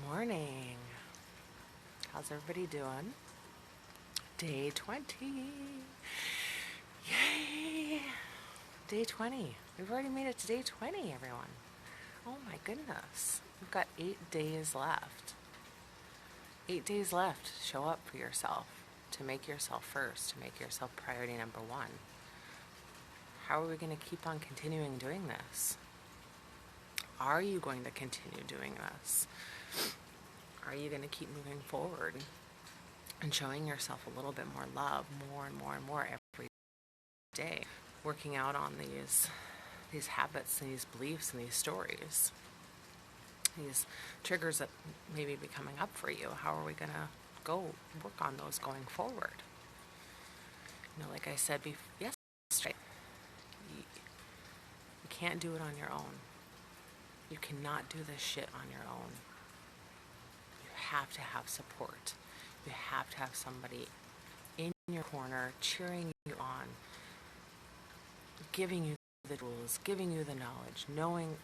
morning. How's everybody doing? Day 20. Yay! Day 20. We've already made it to day 20, everyone. Oh my goodness. We've got 8 days left. 8 days left. Show up for yourself. To make yourself first. To make yourself priority number one. How are we going to keep on continuing doing this? Are you going to continue doing this? Are you going to keep moving forward and showing yourself a little bit more love, more and more and more every day, working out on these habits and these beliefs and these stories, these triggers that may be coming up for you? How are we going to go work on those going forward? Like I said yesterday, you can't do it on your own. You cannot do this shit on your own. You have to have support. You have to have somebody in your corner cheering you on, giving you the tools, giving you the knowledge, knowing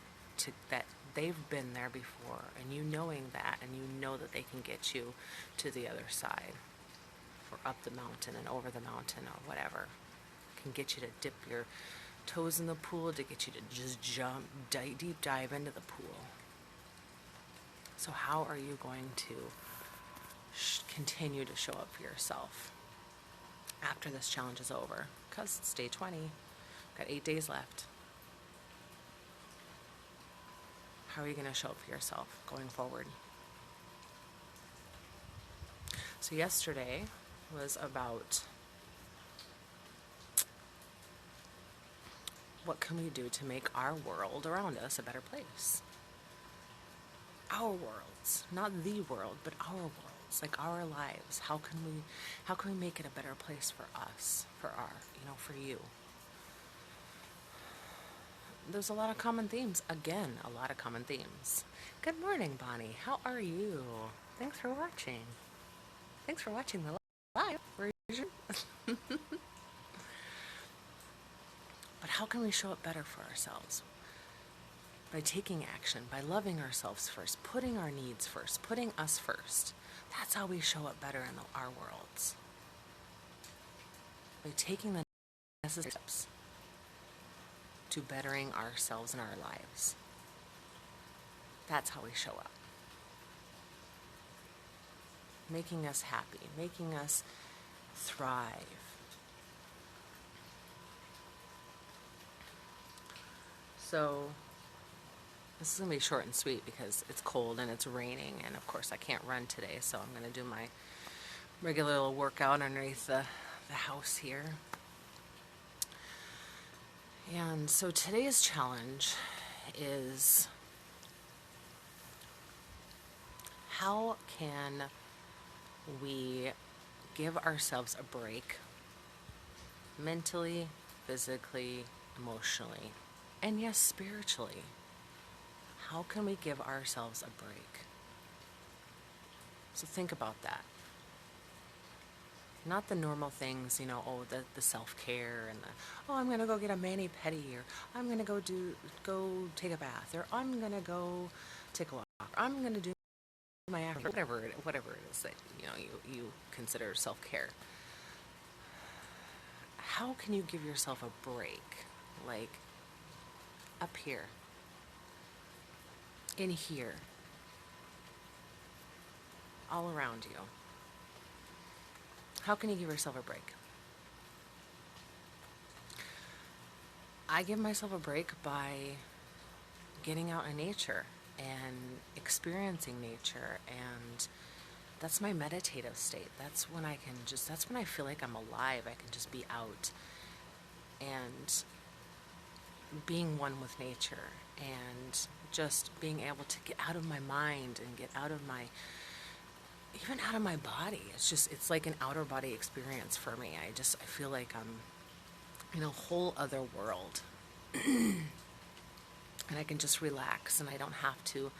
that they've been there before, and you knowing that, and you know that they can get you to the other side, or up the mountain and over the mountain, or whatever. Can get you to dip your toes in the pool, to get you to just jump, deep dive into the pool. So how are you going to continue to show up for yourself after this challenge is over? Because it's day 20. Got 8 days left. How are you going to show up for yourself going forward? So yesterday was about what can we do to make our world around us a better place? Our worlds, not the world, but our worlds, like our lives. How can we make it a better place for us, for you? There's a lot of common themes. Again, a lot of common themes. Good morning, Bonnie. How are you? Thanks for watching. Thanks for watching the live version. But how can we show up better for ourselves? By taking action, by loving ourselves first, putting our needs first, putting us first. That's how we show up better in our worlds. By taking the necessary steps to bettering ourselves and our lives. That's how we show up. Making us happy, making us thrive. So this is going to be short and sweet because it's cold and it's raining, and of course I can't run today, so I'm going to do my regular little workout underneath the house here. And so today's challenge is, how can we give ourselves a break mentally, physically, emotionally, and yes, spiritually? How can we give ourselves a break? So think about that. Not the normal things, the self-care and I'm going to go get a mani-pedi, or I'm going to go take a bath, or I'm going to go take a walk, or I'm going to do my after, whatever it is that, you consider self-care. How can you give yourself a break? Like up here, in here, all around you. How can you give yourself a break? I give myself a break by getting out in nature and experiencing nature, and that's my meditative state. That's when I feel like I'm alive. I can just be out and being one with nature, and just being able to get out of my mind and get out of even out of my body. It's like an outer body experience for me. I feel like I'm in a whole other world. And I can just relax, and I don't have to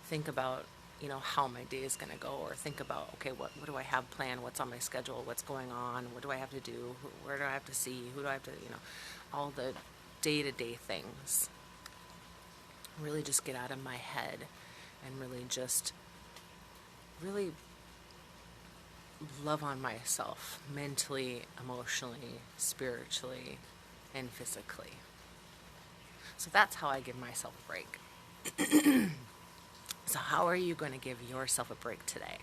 think about, how my day is going to go, or think about, okay, what do I have planned? What's on my schedule? What's going on? What do I have to do? Where do I have to see? Who do I have to, all the day-to-day things. Really just get out of my head and really just really love on myself mentally, emotionally, spiritually, and physically. So that's how I give myself a break. So how are you going to give yourself a break today?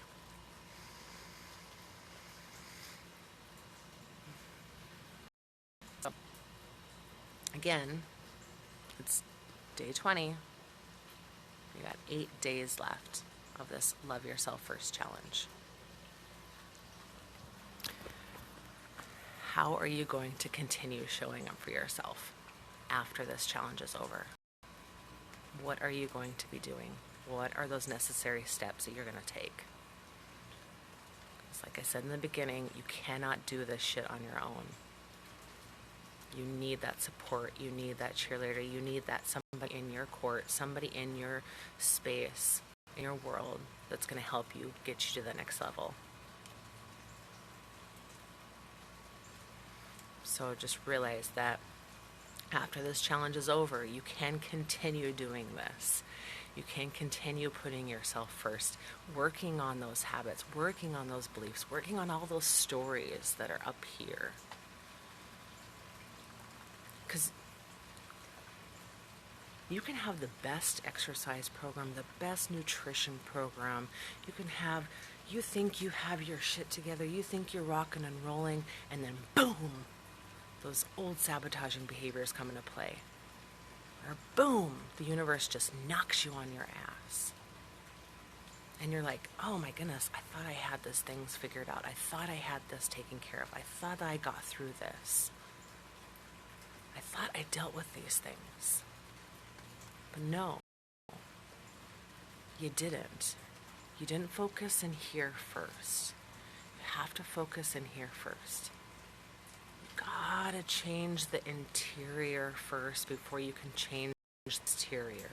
So, again, it's day 20. You got 8 days left of this Love Yourself First challenge. How are you going to continue showing up for yourself after this challenge is over? What are you going to be doing? What are those necessary steps that you're going to take? Because like I said in the beginning, you cannot do this shit on your own. You need that support. You need that cheerleader. You need that somebody in your court, somebody in your space, in your world that's going to help you get you to the next level. So just realize that after this challenge is over, you can continue doing this. You can continue putting yourself first, working on those habits, working on those beliefs, working on all those stories that are up here. Because you can have the best exercise program, the best nutrition program. You think you have your shit together, you think you're rocking and rolling, and then boom, those old sabotaging behaviors come into play. Or boom, the universe just knocks you on your ass. And you're like, oh my goodness, I thought I had these things figured out. I thought I had this taken care of. I thought I got through this. I thought I dealt with these things. But no, you didn't. You didn't focus in here first. You have to focus in here first. Gotta change the interior first before you can change the exterior.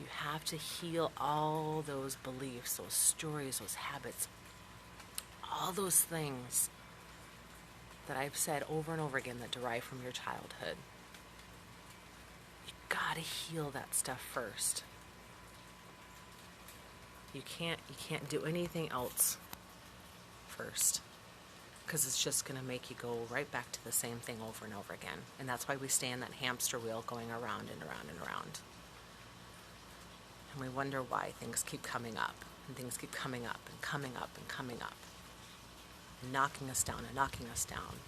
You have to heal all those beliefs, those stories, those habits, all those things that I've said over and over again that derive from your childhood. You gotta heal that stuff first. You can't do anything else first, because it's just going to make you go right back to the same thing over and over again. And that's why we stay in that hamster wheel going around and around and around. And we wonder why things keep coming up, and things keep coming up and coming up and coming up, and knocking us down and knocking us down.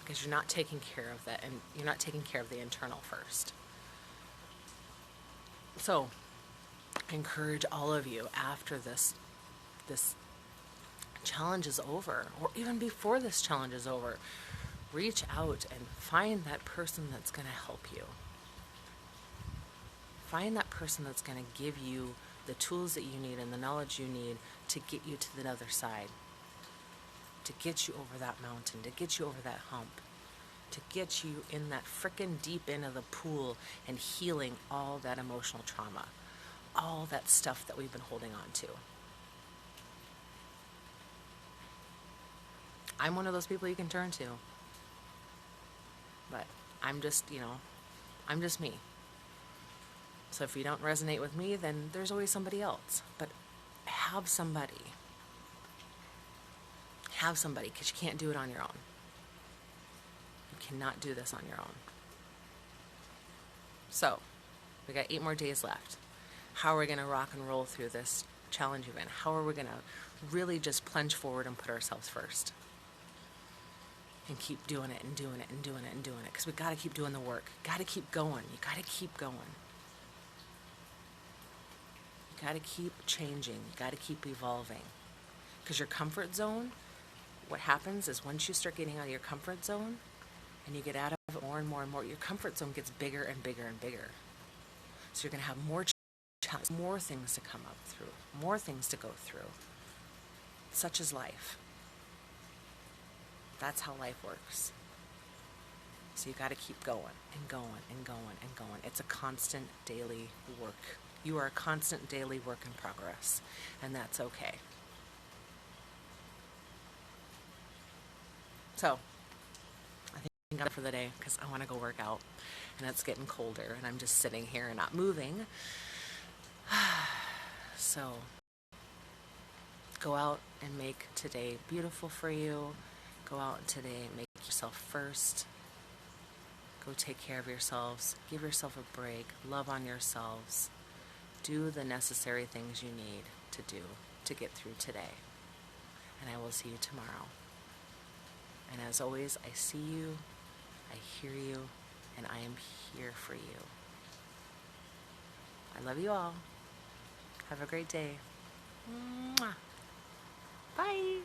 Because you're not taking care of that, and you're not taking care of the internal first. So, I encourage all of you after this challenge is over, or even before this challenge is over, reach out and find that person that's going to help you. Find that person that's going to give you the tools that you need and the knowledge you need to get you to the other side, to get you over that mountain, to get you over that hump, to get you in that frickin' deep end of the pool and healing all that emotional trauma, all that stuff that we've been holding on to. I'm one of those people you can turn to. But I'm just me. So if you don't resonate with me, then there's always somebody else. But have somebody. Have somebody, because you can't do it on your own. You cannot do this on your own. So, we got 8 more days left. How are we going to rock and roll through this challenge event? How are we going to really just plunge forward and put ourselves first? And keep doing it and doing it and doing it and doing it. Because we got to keep doing the work. Got to keep going. You got to keep going. You got to keep changing. You got to keep evolving. Because your comfort zone, what happens is once you start getting out of your comfort zone and you get out of it more and more and more, your comfort zone gets bigger and bigger and bigger. So you're going to have more challenges, more things to come up through, more things to go through. Such is life. That's how life works. So you got to keep going and going and going and going. It's a constant daily work. You are a constant daily work in progress, and that's okay. So, I think I'm done for the day because I want to go work out, and it's getting colder, and I'm just sitting here and not moving. So go out and make today beautiful for you. Go out today and make yourself first. Go take care of yourselves. Give yourself a break. Love on yourselves. Do the necessary things you need to do to get through today. And I will see you tomorrow. And as always, I see you, I hear you, and I am here for you. I love you all. Have a great day. Mwah. Bye.